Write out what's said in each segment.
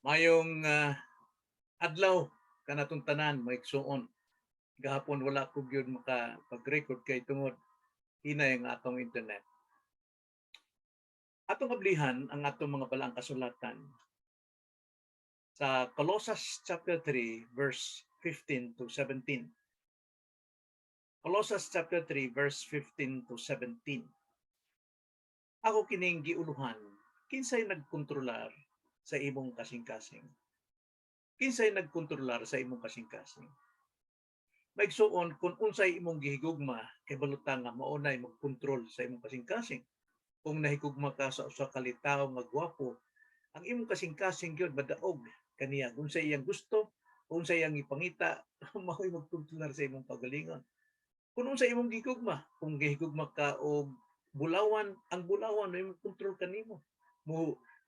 Mayong adlaw kanatong tanan maigsuon. Gahapon wala ko gyud makapag-record kay tungod hinay ang atong internet. Atong ablihan ang atong mga balaang kasulatan sa Colossus chapter 3 verse 15 to 17. Colossus chapter 3 verse 15 to 17. Ako kining giuluhan, kinsay nagkontrolar sa imong kasing-kasing? Kinsay nagkontrolar sa imong kasing-kasing? Maigsuon kung unsay imong gihigugma kay balutang nga mao nay magkontrol sa imong kasing-kasing. Kung nahigugma ka sa usa ka litaw nga gwapo, ang imong kasing-kasing gyud madaog kaniya kung sa iyang gusto, kung sa iyang ipangita, mao'y magkontrolar sa imong pagalingon. Kung unsay imong gihigugma, kung gihigugma ka og bulawan, ang bulawan may kontrol kanimo.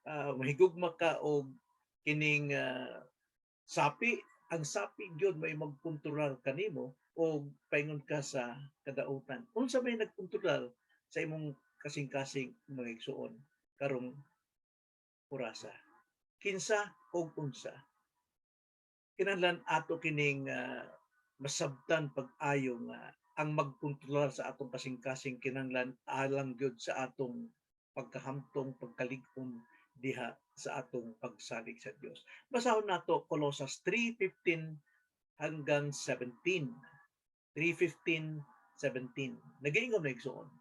Mahigugma ka og kining sapi, ang sapi gyud may magkontrolar kanimo o paingon ka sa kadautan. Unsa may nagkontrolar sa imong kasing-kasing mga igsuon karong orasa? Kinsa o unsa? Kinahanglan ato kining masabtan pag-ayo nga ang magkontrolar sa atong kasing-kasing kinahanglan alang gyud sa atong pagkahamtong, pagkalig-on diha sa atong pagsalig sa Dios. Basahon nato Colossus 3:15 hanggang 17. 3:15, 17. Nagaingon na igsuon.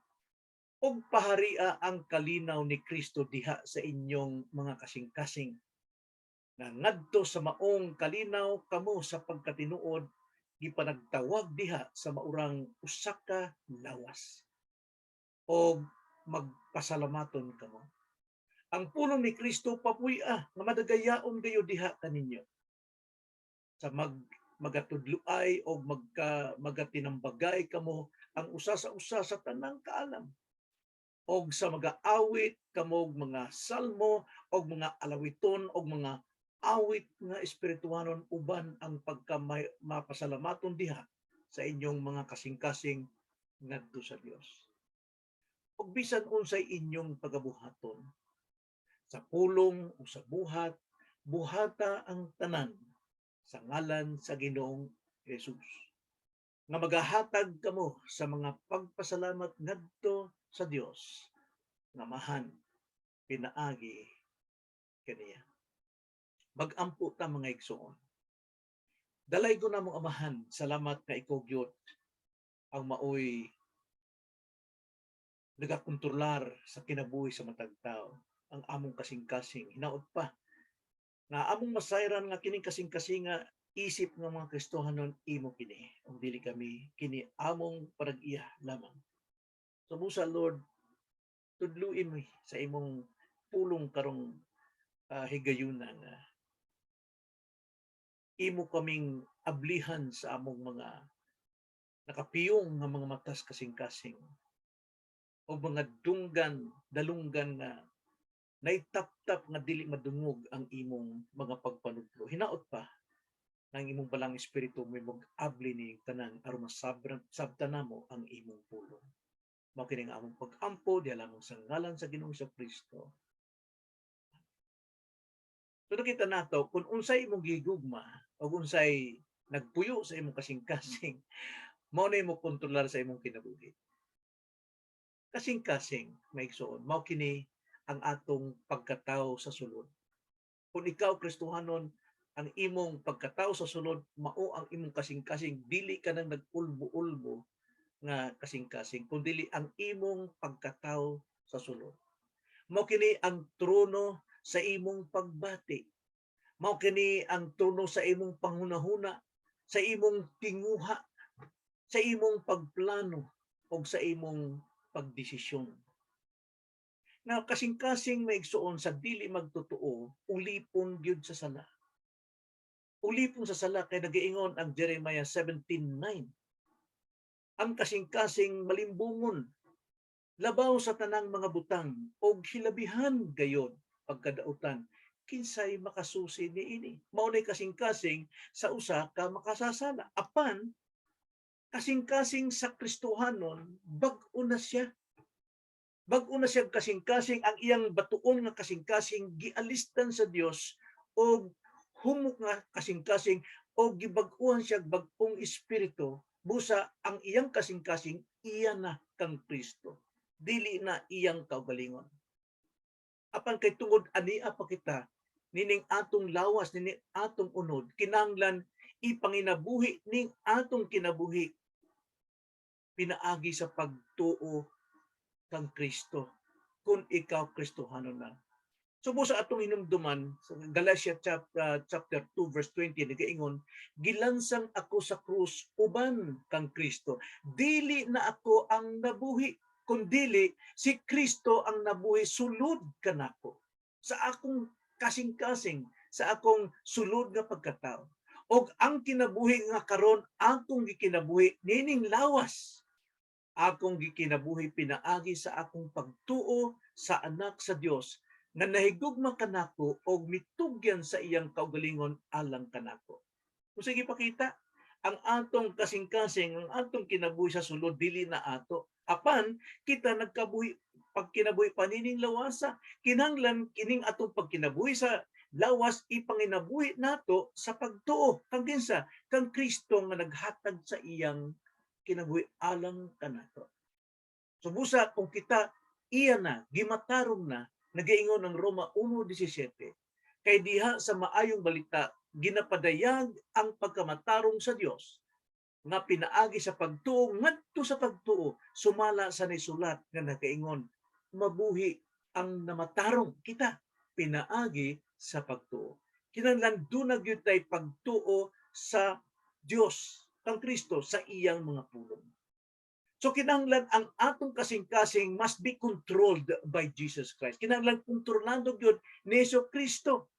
Og paharia ang kalinaw ni Kristo diha sa inyong mga kasing-kasing. Na ngadto sa maong kalinaw kamo sa pagkatinuod gipanagtawag diha sa maurang usa ka lawas. Og magpasalamaton kamo. Ang pulong ni Kristo papuy-a nga madagayaon kayo diha kaninyo. Sa magatudloay o magatinambagay kamo ang usa sa usa sa tanang kaalam. Og sa mag-aawit kamo mga salmo og mga alawiton og mga awit nga espirituhanon uban ang pagka-mapasalamaton diha sa inyong mga kasing-kasing ngadto sa Dios. Og bisan unsay inyong pagabuhaton, sa pulong o sa buhat, buhata ang tanan sa ngalan sa Ginoong Jesus. Nga magahatag kamo sa mga pagpasalamat ngadto sa Dios nga mahan pinaagi kaniya. Mag-ampo ta mga igsoon. Dalay ko na mong amahan, salamat na ikaw gyud ang maoy nagakontrolar sa kinabuhi sa matag tao, ang among kasing-kasing. Hinaot pa nga among masayran nga kining kasing-kasing nga isip ng mga Kristohanon imo kini. Ang dili kami kini among parag-iya lamang. So busa Lord, tudluin mi sa imong pulong karong higayunan nga imo kaming ablihan sa among mga nakapiyong nga mga matas kasing-kasing o mga dalunggan nga naitaptap nga dili madungog ang imong mga pagpanudlo. Hinaot pa ng imong balang espiritu may mag-abli ni tanan aron masabtan namo ang imong pulong. Mao kini nga among pag-ampo diha lamang sa ngalan sa Ginoong Kristo. So nakita nato kung unsay imong gigugma o unsay nagpuyo sa imong kasing-kasing, mao na imong kontrolar sa imong kinabuhi. Kasing-kasing maigsoon, mao kini ang atong pagkatao sa sulod. Kung ikaw Kristohanon, ang imong pagkatao sa sulod, mao ang imong kasing-kasing, dili ka nang nag-ulbo-ulbo nga kasing-kasing, kundi ang imong pagkatao sa sulod. Mao kini ang trono sa imong pagbati. Mao kini ang trono sa imong panghunahuna, sa imong tinguha, sa imong pagplano o sa imong pagdesisyon. Na kasing-kasing maigsuon sa dili magtotoo, ulipon gyud sa sala. Ulipon sa sala kay nagaingon ang Jeremiah 17:9. Ang kasing-kasing malimbungon, labaw sa tanang mga butang og hilabihan gayon pagkadautan. Kinsay makasusi niini? Mao nay kasing-kasing sa usa ka makasasala. Apan kasing-kasing sa Kristohanon, bag-o na siya. Bag-o na siya kasing-kasing ang iyang batuon nga kasing-kasing gialistan sa Dios o humok nga kasing-kasing o gibag-uhan siya bag-ong espiritu busa ang iyang kasing-kasing iya na kang Kristo, dili na iyang kaugalingon. Apan kay tungod ania pa kita nining atong lawas, nining atong unod, kinahanglan ipanginabuhi ning atong kinabuhi pinaagi sa pagtuo kang Kristo kung ikaw Kristohano na. So sa atong hinumduman sa Galatia chapter 2 verse 20 nagaingon, gilansang ako sa krus uban kang Kristo. Dili na ako ang nabuhi, kundili si Kristo ang nabuhi sulod kanako. Sa akong kasing-kasing, sa akong sulod nga pagkatao. Og ang kinabuhi nga karon akong gikinabuhi nining lawas. Akong gikinabuhi pinaagi sa akong pagtuo sa anak sa Dios nga nahigugma kanako og mitugyan sa iyang kaugalingon alang kanako. Kung sige pakita, ang atong kasing-kasing, ang atong kinabuhi sa sulod dili na ato. Apan kita nagkabuhi pagkinabuhi panining lawasa, kinahanglan kining atong pagkinabuhi sa lawas ipanginabuhi nato sa pagtuo kang kinsa kang Kristo nga naghatag sa iyang kinabuhi alang kanato. So busa kung kita iya na gimatarong na nagaingon ng Roma 1:17 kay diha sa maayong balita ginapadayag ang pagkamatarong sa Dios nga pinaagi sa pagtuo ngadto sa pagtuo sumala sa nisulat nga nagaingon mabuhi ang namatarong kita pinaagi sa pagtuo. Kinahanglan dunay gyud tay pagtuo sa Dios kang Kristo sa iyang mga pulong. So kinahanglan ang atong kasing-kasing must be controlled by Jesus Christ. Kinahanglan kontrolado gyud ni Kristo.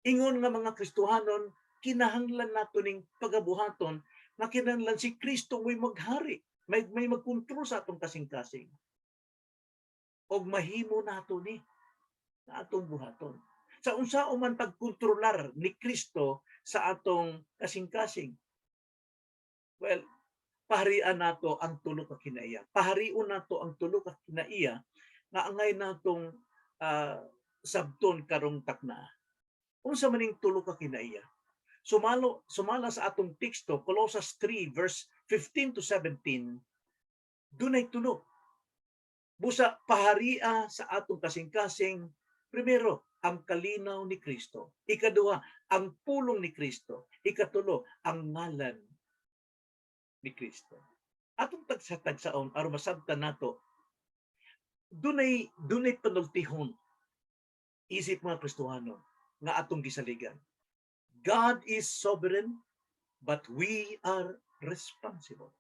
Ingon nga mga Kristohanon, kinahanglan nato ning pagabuhaton nga kinahanglan si Kristo may maghari, may magkontrol sa atong kasing-kasing. Og mahimo nato ni na atong buhaton. Sa unsa man pagkontrolar ni Kristo sa atong kasing-kasing. Well, paharian nato ang tulo ka kinaiya. Paharion nato ang tulo ka kinaiya nga angay natong sabton karong takna. Unsa maning tulo ka kinaiya? Sumala sa atong teksto Colossus 3 verse 15 to 17 dunay tulo. Busa paharia sa atong kasing-kasing primero ang kalinaw ni Kristo. Ikaduha, ang pulong ni Kristo. Ikatulo, ang ngalan ni Kristo. Atong tagsa-tagsaon aron masabtan nato dunay panultihon isip mga Kristohano nga atong gisaligan. God is sovereign but we are responsible.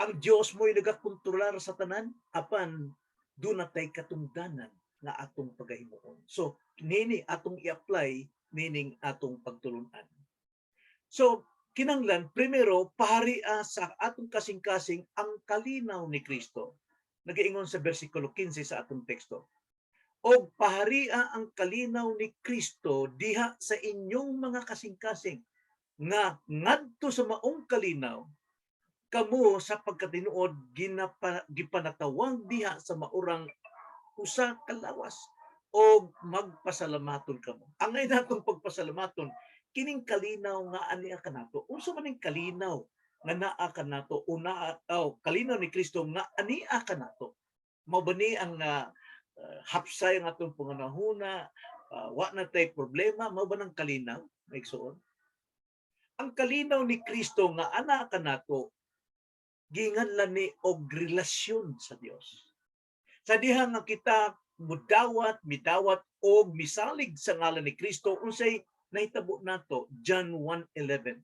Ang Dios mo'y nagakontrolar sa tanan apan dunay katungdanan nga atong pagahimuon. So nini atong i-apply meaning atong pagtulunan. So kinanglan primero paharia sa atong kasing-kasing ang kalinaw ni Kristo. Nagaingon sa bersikulo 15 sa atong teksto. Og paharia ang kalinaw ni Kristo diha sa inyong mga kasing-kasing nga ngadto sa maong kalinaw kamo sa pagkatinuod gipanatawag diha sa maurang usa ka lawas og magpasalamaton kamo. Angay natong pagpasalamaton kining kalinaw nga ania kanato. Unsa man ning kalinaw nga naa kanato o naa kalinaw ni Kristo nga ania kanato? Mao ba ni ang hapsay ang atong panganahuna, wa na tay problema, mao ba nang kalinaw? Maigsuon. Ang kalinaw ni Kristo nga ana kanato ginganlan ni og relasyon sa Dios. Sa diha nga kita midawat og misalig sa ngalan ni Kristo unsay nahitabo nato John 1:11.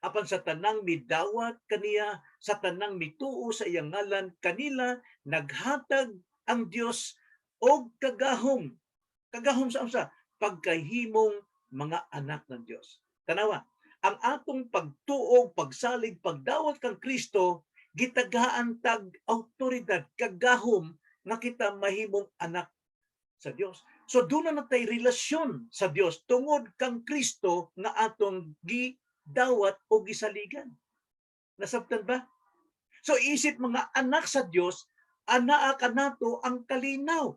Apan sa tanang midawat kaniya, sa tanang mituo sa iyang ngalan kanila naghatag ang Dios og kagahom. Kagahom sa unsa? Pagkahimong mga anak ng Dios. Tanawa, ang atong pagtuo, pagsalig, pagdawat kang Kristo gitagaan tag autoridad, kagahom nga kita mahimong anak sa Dios. So doon na tay relasyon sa Dios tungod kang Kristo nga atong gidawat o gisaligan. Nasabtan ba? So isip mga anak sa Dios, anaa kanato ang kalinaw.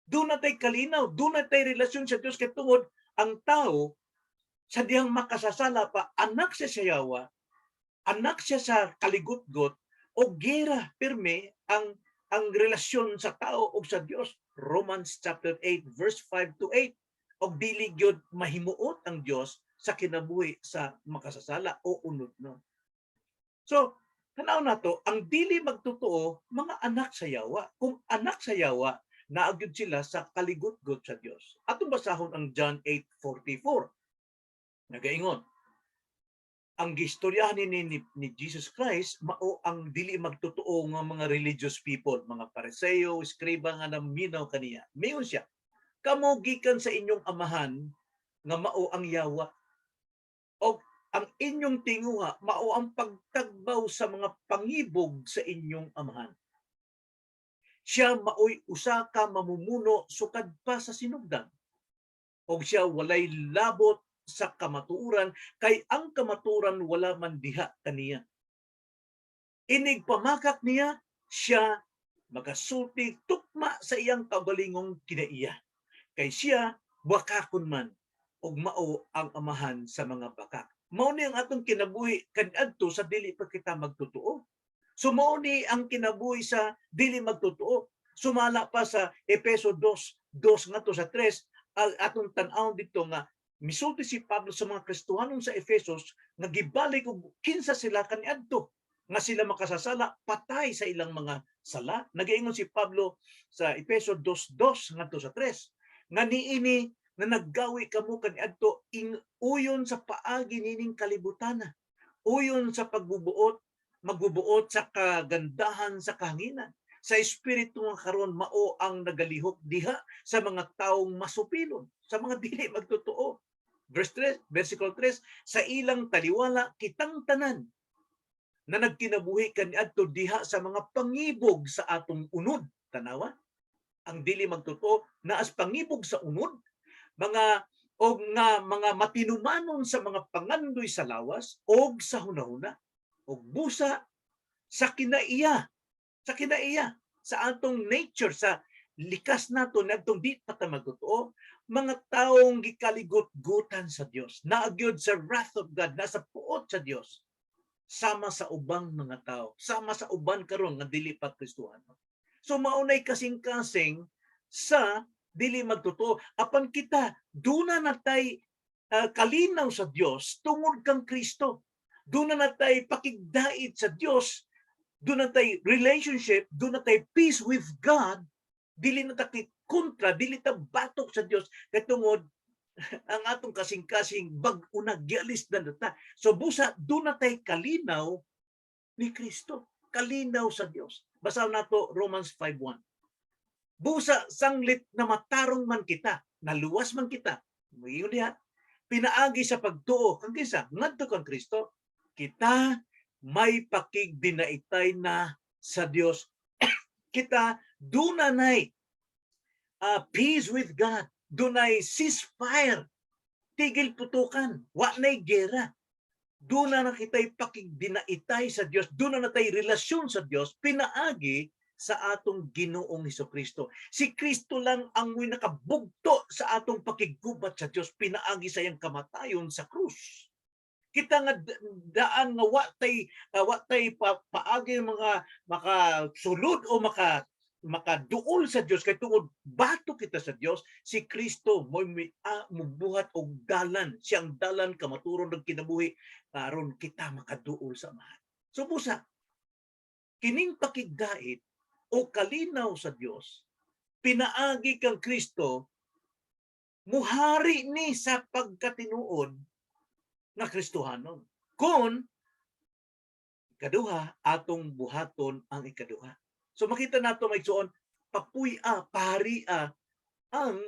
Doon natay kalinaw, doon natay relasyon sa Dios kay tungod ang tao sa diyang makasasala pa anak siya sa yawa, anak siya sa kaligutgot o gera pirme ang relasyon sa tao ug sa Dios. Romans chapter 8 verse 5 to 8. Og dili gyud mahimuot ang Dios sa kinabuhi sa makasasala o unod no. So, tanaw nato ang dili magtotoo mga anak sa yawa. Kung anak sa yawa, naagyud sila sa kaligutgot sa Dios. Atong basahon ang John 8:44. Nagaingon, ang gistoryahan ni Jesus Christ mao ang dili magtotoo nga mga religious people, mga Pariseo, Skriba nga naminaw kaniya. Mayon siya, kamo gikan sa inyong amahan nga mao ang yawa. O ang inyong tinguha mao ang pagtagbaw sa mga pangibog sa inyong amahan. Siya maoy usa ka mamumuno sukad pa sa sinugdan. Og siya walay labot sa kamatuoran kay ang kamatuoran wala man diha kaniya. Inig pamakak niya siya magasulti tukma sa iyang kaugalingong kinaiya. Kay siya bakakon man og mao ang amahan sa mga bakak. Mao ni ang atong kinabuhi kaniadto sa dili pa kita magtotoo. So mao ni ang kinabuhi sa dili magtotoo. Sumala pa sa Efeso 2 ngadto sa 3 atong tan-aw dito nga misulti si Pablo sa mga Kristohanon sa Efesos nga gibalik og kinsa sila kaniadto nga sila makasasala patay sa ilang mga sala. Nagaingon si Pablo sa Efeso 2:2 ngadto sa 3 nga niini na naggawi kamo kaniadto uyon sa paagi nining kalibutana, uyon sa magbubuot sa kagandahan sa kahanginan, sa espiritu nga karon mao ang nagalihok diha sa mga taong masupilon, sa mga dili magtotoo. Versicle 3, sa ilang taliwala kitang tanan na nagkinabuhi kaniadto diha sa mga pangibog sa atong unod. Tanawa, ang dili magtotoo naas pangibog sa unod, mga mga matinumanon sa mga pangandoy sa lawas og sa hunahuna og busa sa kinaiya sa atong nature, sa likas nato nagtong di pa ta magtotoo, mga taong gikaligot-gutan sa Dios, naagyod sa wrath of God, nasa puot sa Dios, sama sa ubang mga tao, sama sa uban karon nga dili pa Kristohano. So maunay kasing-kasing sa dili magtotoo. Apan kita duna natay kalinaw sa Dios tungod kang Kristo. Duna natay pakigdait sa Dios, duna natay relationship, duna natay peace with God, dili na ta kontra, dili ta batok sa Dios kay tungod ang atong kasing-kasing bag-una gialis na ta. So busa duna natay kalinaw ni Kristo, kalinaw sa Dios. Basaw nato Romans 5:1. Busa sanglit na matarong man kita, naluwas man kita, mayon diha, pinaagi sa pagtuo kang kinsa ngadto kang Kristo, kita may pakigdinaitay na sa Dios. Kita dunay peace with God, dunay ceasefire, tigil putukan, wa nay gera. Duna na kita'y pakigdinaitay sa Dios, duna na tay relasyon sa Dios, pinaagi sa atong Ginoong Hesukristo. Si Kristo lang ang muy nakabugto sa atong pakigubat sa Dios, pinaagi sa iyang kamatayon sa krus. Kita nga daan nga wa tay paagi mga makasulod o makaduol sa Dios kay tungod bato kita sa Dios. Si Kristo mo'y mubuhat og dalan, siyang dalan kamaturon ng kinabuhi aron kita makaduol sa Amahan. So busa kining pakigdait o kalinaw sa Dios, pinaagi kang Kristo, muhari ni sa pagkatinuod nga Kristohanon. Kung ikaduha, atong buhaton ang ikaduha. So makita nato may suon, papuy-a, pari-a ang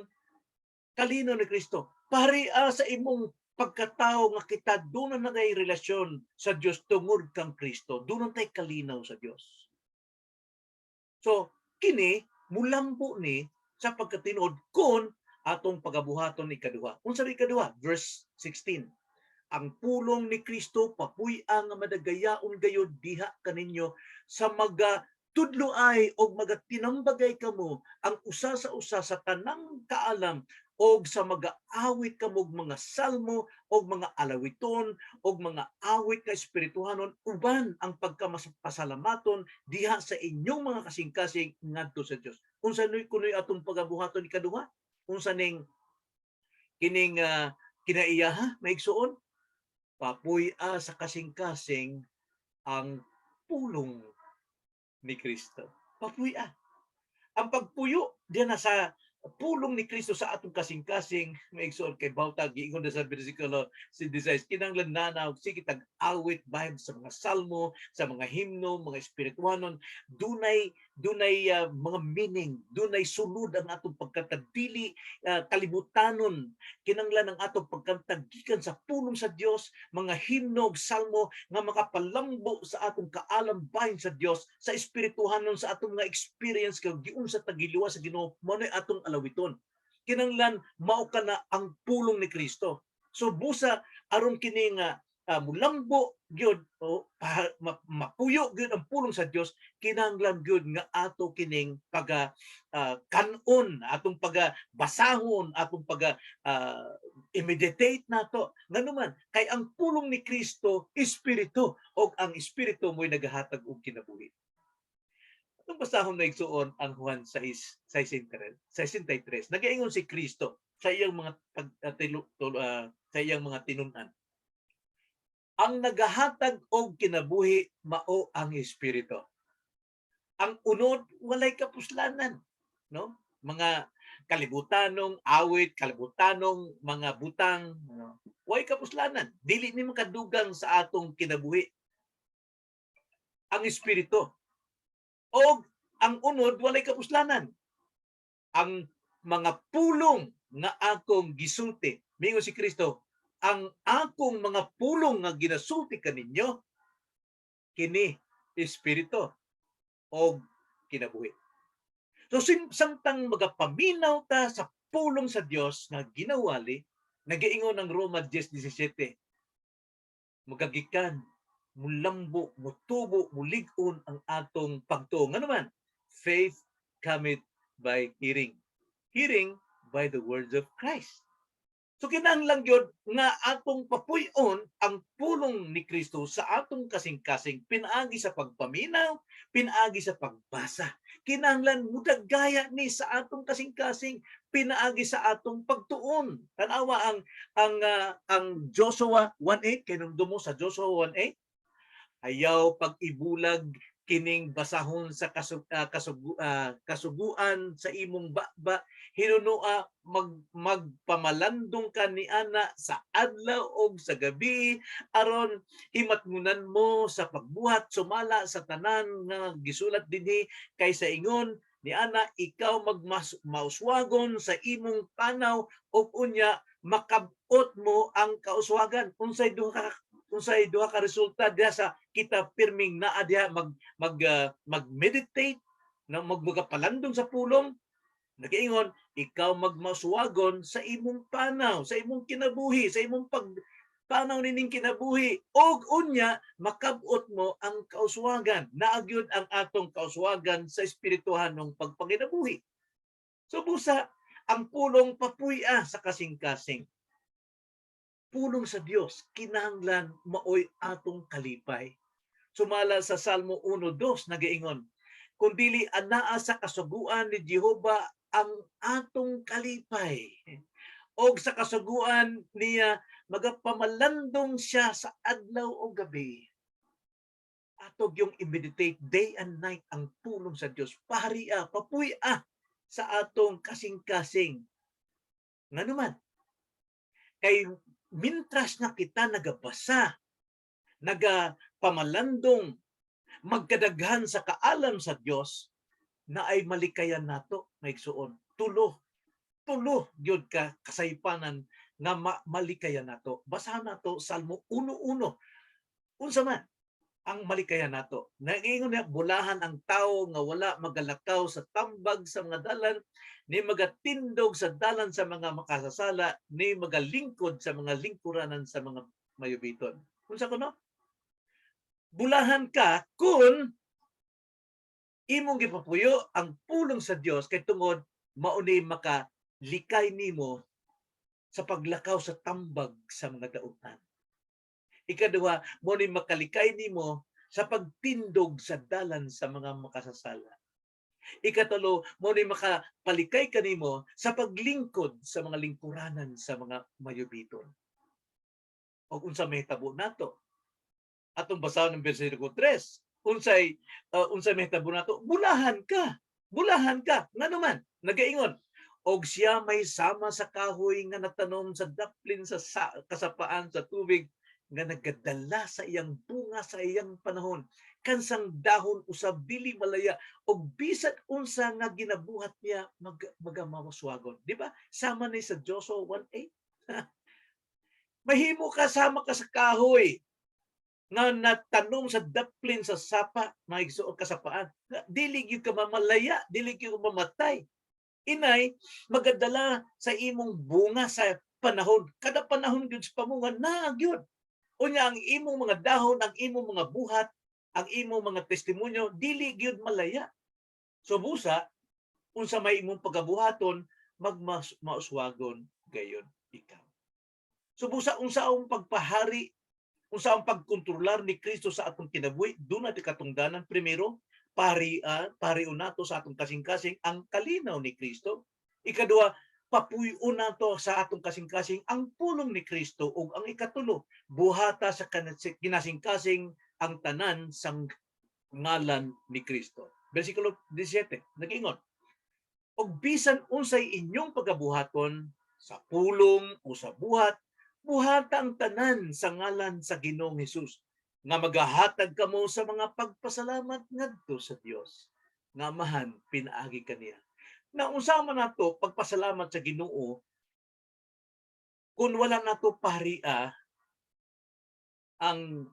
kalinaw ni Kristo. Pari-a sa imong pagkatao nga kita doon na tay relasyon sa Dios tungod kang Kristo. Doon tay kalinaw sa Dios. So, kini mulambo ni sa pagkatinuod kon atong pagabuhaton ni ikaduha. Unsa ni ikaduha? Verse 16. Ang pulong ni Kristo papuy-a nga madagayaon gayud diha kaninyo sa tudlo ay og magatinambagay kamo ang usa sa usa sa tanang kaalam og sa mag-aawit kamo og mga salmo og mga alawiton og mga awit ka espirituhanon uban ang pagkamasalamaton diha sa inyong mga kasing-kasing ngadto sa Dios. Unsa noy kunoy atong pagabuhaton ikaduha? Unsa ning kining kinaiyaha maigsuon? Papuy-a sa kasing-kasing ang pulong ni Kristo. Papuy-a. Ang pagpuyo diyan na sa pulong ni Kristo sa atong kasing-kasing maigsoon kay Bautag giingon sa bersikulo 16 kinahanglan nanaw sige tag-awit bahin sa mga salmo, sa mga himno, mga espirituhanon dunay mga meaning, dunay sulod ang atong pagkantag dili kalibutanon kinahanglan ang atong pagkantag gikan sa pulong sa Dios, mga himno ug salmo nga makapalambo sa atong kaalam bahin sa Dios, sa espirituhanon sa atong mga experience kay giunsa tagiliwa sa Ginoo mao nay atong alawiton. Kinahanglan mao kana ang pulong ni Kristo. So busa aron kini nga mulambo gyud o mapuyo gyud ang pulong sa Dios kinahanglan gyud nga ato kining kanon atong basahon atong i-meditate nato nganuman kay ang pulong ni Kristo espiritu og ang espiritu mo'y nagahatag og kinabuhi. Itong basahon na igsuon ang Juan 6:63. Nagaingon si Kristo sa iyang mga sa iyang mga tinun-an. Ang nagahatag og kinabuhi mao ang espiritu. Ang unod walay kapuslanan, no? Mga kalibutanong awit, kalibutanong mga butang, no? Walay kapuslanan. Dili ni makadugang sa atong kinabuhi. Ang espiritu. O ang unod walay kapuslanan. Ang mga pulong nga akong gisulti, mingon si Kristo, ang akong mga pulong nga ginasulti kaninyo kini espiritu o kinabuhi. So samtang magapaminaw ta sa pulong sa Dios nga ginawali, nagaingon ang Roma 10:17, magagikan mulambo, mutubo, mulig-on ang atong pagtuo. Nga naman, faith cometh by hearing. Hearing by the words of Christ. So kinahanglan gyud nga atong papuy-on ang pulong ni Kristo sa atong kasing-kasing pinaagi sa pagpaminaw, pinaagi sa pagbasa. Kinahanglan mudagaya ni sa atong kasing-kasing pinaagi sa atong pagtuon. Tanawa ang Joshua 1:8 kay nung dumo sa Joshua 1:8 ayaw pag-ibulag kining basahon sa kasuguan sa imong baba hinunua magpamalandong ka ni ana sa adlaw og sa gabi aron himatngunan mo sa pagbuhat sumala sa tanan nga gisulat dinhi kay sa ingon ni ana ikaw magmauswagon sa imong panaw ug unya makabot mo ang kauswagan. Unsay duha ka resulta diha sa kita pirming naa diha mag-meditate na magmagapalandong sa pulong. Nagaingon, ikaw magmasuwagon sa imong panaw, sa imong kinabuhi, sa imong panaw nining kinabuhi og unya makabot mo ang kauswagan. Naagyod ang atong kauswagan sa espirituhanong pagpanginabuhi. So busa ang pulong papuy-a sa kasing-kasing. Pulong sa Dios kinahanglan maoy atong kalipay. Sumala sa Salmo 1:2 nagaingon, kung dili anaa sa kasuguan ni Jehova ang atong kalipay. Og sa kasuguan niya magapamalandong siya sa adlaw o gabi. Atog yung i-meditate day and night ang pulong sa Dios. Paharia, papuy-a sa atong kasing-kasing. Nganuman, kay mintras na kita nagabasa, nagapamalandong, magkadaghan sa kaalam sa Dios na ay malikayan nato maigsuon. Tulo gyud ka kasaypanan nga malikayan nato. Basahan nato Salmo 1:1. Unsa man ang malikayan nato? Naingon niya, bulahan ang tawo nga wala magalakaw sa tambag sa mga dalan, ni magatindog sa dalan sa mga makasasala, ni magalingkod sa mga lingkuranan sa mga mayubiton. Unsa kuno? Bulahan ka kung imong gipapuyo ang pulong sa Dios kay tungod mauni makalikay nimo sa paglakaw sa tambag sa mga dautan. Ikaduha, mo ni makalikay nimo sa pagtindog sa dalan sa mga makasasala. Ikatulo, mo ni makapalikay kanimo sa paglingkod sa mga lingkuranan sa mga mayubiton. O unsa mahitabo nato? Atong basahan ng bersikulo 3. Unsay mahitabo nato? Bulahan ka. Bulahan ka. Ngano man, nagaingon, og siya may sama sa kahoy nga natanom sa daplin sa kasapaan sa tubig nga nagadala sa iyang bunga sa iyang panahon, kansang dahon usab dili malaya og bisan unsa nga ginabuhat niya magamawaswagon, di ba? Sama ni sa Joshua 1:8. Mahimo ka sama ka sa kahoy nga natanom sa daplin sa sapa, maigsuon kasapaan. Dili gyud ka mamalaya, dili gyud mamatay. Inay magadala sa imong bunga sa panahon. Kada panahon gyud sa pamunga naa gyud. Unya ang imong mga dahon, ang imong mga buhat, ang imong mga testimonyo dili gyud malaya. So busa unsa may imong pagabuhaton magmauswagon gayon ikaw. So busa unsa ang pagpahari, unsa ang pagkontrolar ni Kristo sa atong kinabuhi, doon natin katungdanan. Primero, pariun nato sa atong kasing-kasing ang kalinaw ni Kristo. Ikaduha, papuyon nato sa atong kasing-kasing ang pulong ni Kristo. Ug ang ikatulo, buhata sa kinasing-kasing ang tanan sang ngalan ni Kristo. Versikulo 17, nag-ingon, og bisan unsay inyong pagabuhaton sa pulong o sa buhat, buhata ang tanan sa ngalan sa Ginoong Hesus, nga magahatag kamo sa mga pagpasalamat ngadto sa Dios nga Amahan pinaagi kaniya. Na unsa man nato pagpasalamat sa Ginoo kung wala nato paria ang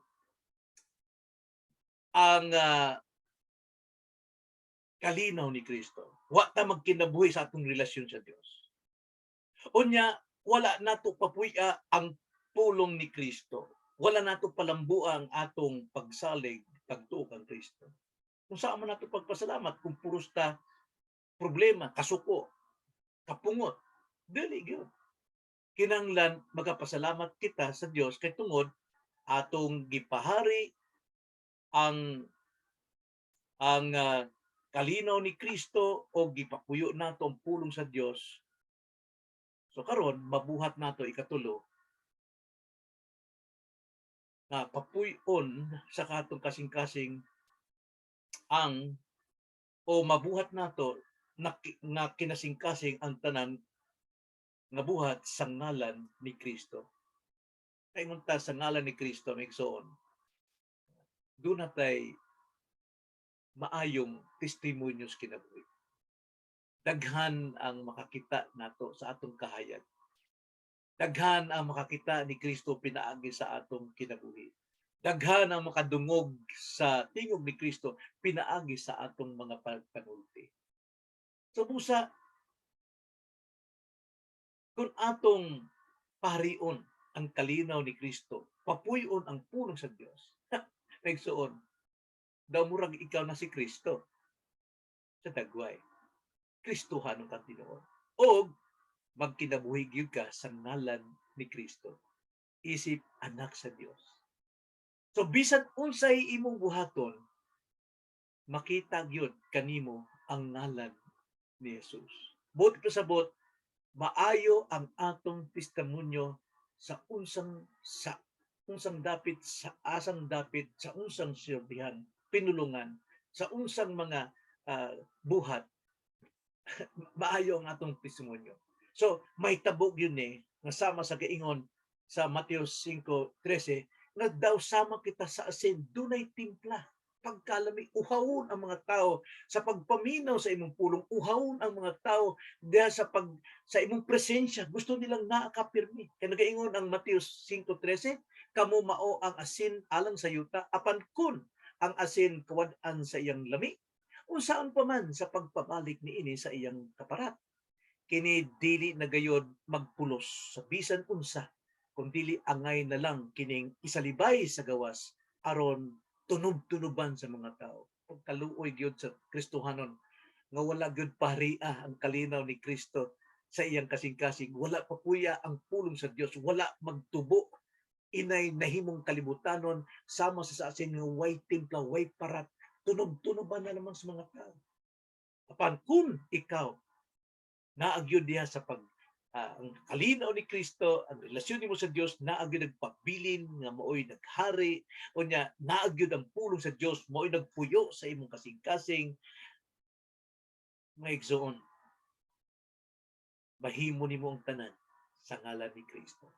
kalinaw ni Kristo. Wa ta magkinabuhi sa atong relasyon sa Dios. Unya wala nato papuy-a ang pulong ni Kristo. Wala nato palambua ang atong pagsalig pagtuo kang Kristo. Kung saan man nato pagpasalamat kung puros ta problema, kasuko, kapungot, dili gyud. Kinanglan magapasalamat kita sa Dios kay tungod atong gipahari ang kalinaw ni Kristo o gipapuyo nato ang pulong sa Dios. So karon mabuhat nato ikatulo na papuy-on sa katong kasing-kasing o mabuhat nato na kinasing-kasing ang tanan nga buhat sa ngalan ni Kristo. Kay munta sa ngalan ni Kristo migsoon. Doon natay maayong testimonyos kinabuhi. Daghan ang makakita nato sa atong kahayag. Daghan ang makakita ni Kristo pinaagi sa atong kinabuhi. Daghan ang makadungog sa tingog ni Kristo pinaagi sa atong mga panulti. So busa, kung atong parion ang kalinaw ni Kristo, papuyon ang pulong sa Dios. Nagsuon, daw murag ikaw na si Kristo sa dagway. Kristohan ang Tinuod. O magkinabuhi gyud ka sa ngalan ni Kristo. Isip anak sa Dios. So bisan unsay imong buhaton, makita gyud kanimo ang ngalan ni Jesus. Bot pasabot, maayo ang atong testimonyo sa unsang dapit, sa asang dapit, sa unsang silbihan, pinulungan, sa unsang mga buhat, maayo ang atong testimonyo. So, may tabog yun nga sama sa kaingon sa Mateo 5:13, nga daw sama kita sa asin, dunay timpla. Pagkalami, uhawon ang mga tao sa pagpaminaw sa imong pulong, uhawon ang mga tao dahil sa imong presensya, gusto nilang naakapirmi. Kaya nagaingon ang Mateo 5:13, kamo mao ang asin alang sa yuta, apan kun ang asin kawad-an sa iyang lami, unsaon pa man sa pagpabalik niini sa iyang kaparat. Kini dili na gayud magpulos sa bisan unsa, kung dili angay na lang kining isalibay sa gawas aron tunob-tunoban sa mga tao. pagkaluoy gyud sa Kristohanon nga wala gyud pariya ang kalinaw ni Kristo sa iyang kasing-kasing, wala papuya ang pulong sa Dios, wala magtubo, inay nahimong kalibutanon sama sa asin nga way timpla, way parat, tunog-tunoban na naman sa mga tao. Apan kung ikaw naagyod diha sa ang kalinaw ni Kristo, ang relasyon nimo sa Dios, naagyod nagpabilin nga maoy naghari, o nya naagyod ang pulong sa Dios, maoy nagpuyo sa imong kasing-kasing, maigsoon, mahimo nimo ang tanan sa ngalan ni Kristo.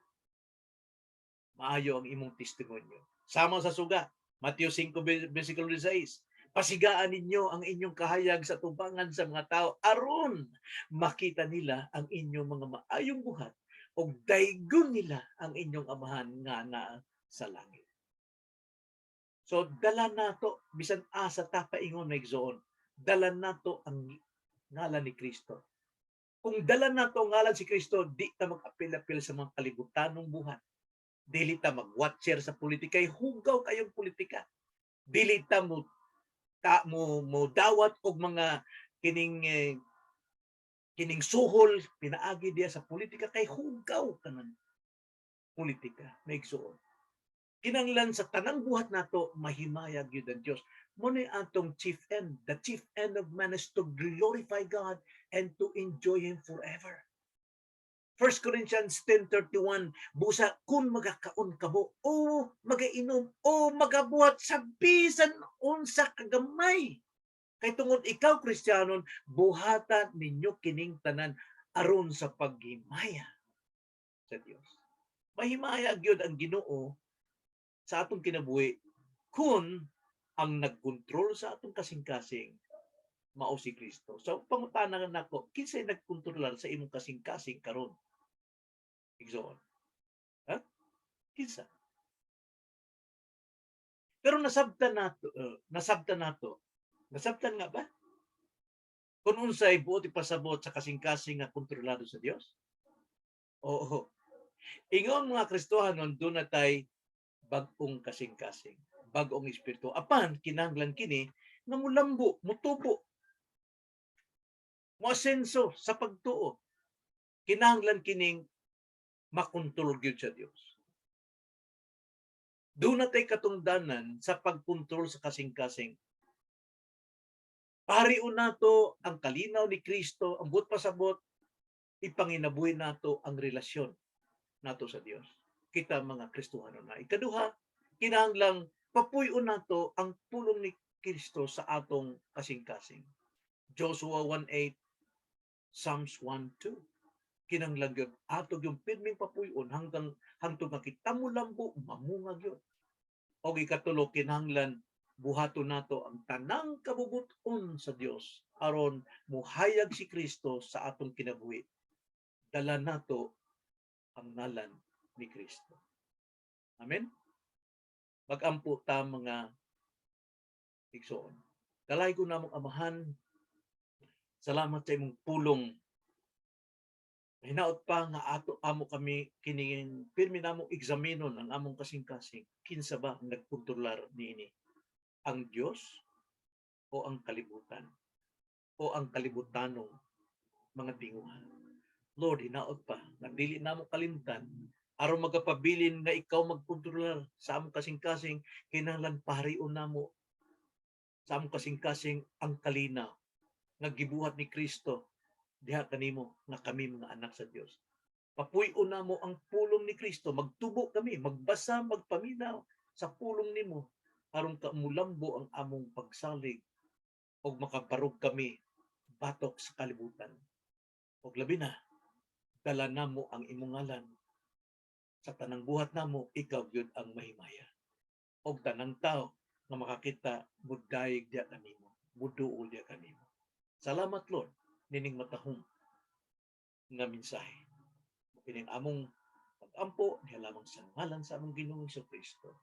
Maayo ang imong testimonyo. Sama sa suga, Mateo 5, versikulo 16, pasigaan ninyo ang inyong kahayag sa tubangan sa mga tao aron makita nila ang inyong mga maayong buhat ug daygon nila ang inyong amahan nga naa sa langit. So dala nato bisan asa ta paingon na igsoon, dala nato ang ngalan ni Kristo. Kung dala nato ang ngalan si Kristo, di ta mag-apil-apil sa mga kalibutanong buhat. Dili ta mag-watcher sa politika, hugaw kayong politika. Dili ta mo dawat og mga kining suhol pinaagi diya sa politika kay hugaw kanang politika na igsuon. Kinanglan sa tanang buhat nato mahimayag gyud ang Dios. Mo ni atong chief end. The chief end of man is to glorify God and to enjoy Him forever. 1 Corinthians 10:31, busa kung magakaon kamo o magainom o magabuhat sa bisan unsa kagamay. Kay tungod ikaw Kristiyanon, buhatan ninyo kining tanan aron sa paghimaya sa Dios. Mahimaya gyud ang Ginoo sa atong kinabuhi kun ang nagkontrol sa atong kasing-kasing mao si Kristo. So pangutanan nako, kinsay nagkontrolar sa imong kasing-kasing karon? Igsoon. Ha? Kinsa? Pero nasabtan nato. Nasabtan nga ba? Kung unsay buot ipasabot sa kasing-kasing nga kontrolado sa Dios? Oo. Ingon mga Kristohanon, doon na tay bag-ong kasing-kasing, bag-ong espiritu. Apan, kinahanglan kini nga mulambo, mutubo, moasenso sa pagtuo. Kinahanglan kining makontrol gyud sa Dios. Doon na tay katungdanan sa pagkontrol sa kasing-kasing. Pariun nato ang kalinaw ni Kristo, ang buot pasabot, ipanginabuhi nato ang relasyon nato sa Dios. Kita mga Kristohanon na. Ikaduha, kinahanglang papuy-on nato ang pulong ni Kristo sa atong kasing-kasing. Joshua 1:8, Psalms 1:2. Kinahanglang gyud ato yung pirming papuy-on hangtod nga kita mo lambo mamungag yun. O ikatulo, kinahanglan buhaton nato ang tanang kabubuton sa Dios aron muhayag si Kristo sa atong kinabuhi. Dala nato ang ngalan ni Kristo. Amen. Magampo ta mga igsoon. Kalay ko namong amahan, salamat sa imong pulong. Hinaot pa nga amo kami kining pirmi namong examinon ang among kasing-kasing. Kinsa ba ang nagkontrolar niini? Ang Dios o ang kalibutan o ang kalibutanong mga tinguhan? Lord, hinaot pa nga dili namo kalimtan aron magapabilin nga ikaw magkontrolar sa among kasing-kasing, kinahanglan paharion namo sa among kasing-kasing ang kalinaw nga gibuhat ni Kristo diha kanimo nga kami mga anak sa Dios. Papuy-on namo ang pulong ni Kristo, magtubo kami, magbasa, magpaminaw sa pulong nimo aron mulambo ang among pagsalig og makabarog kami batok sa kalibutan. Og labi na, dala namo ang imong ngalan sa tanang buhat namo, ikaw gyud ang mahimaya. Og tanang tao nga makakita mudayeg diya kanimo, muduol diya kanimo. Salamat Lord nining matahong nga mensahe. Kining among pag-ampo diha lamang sa ngalan sa among Ginoong Kristo.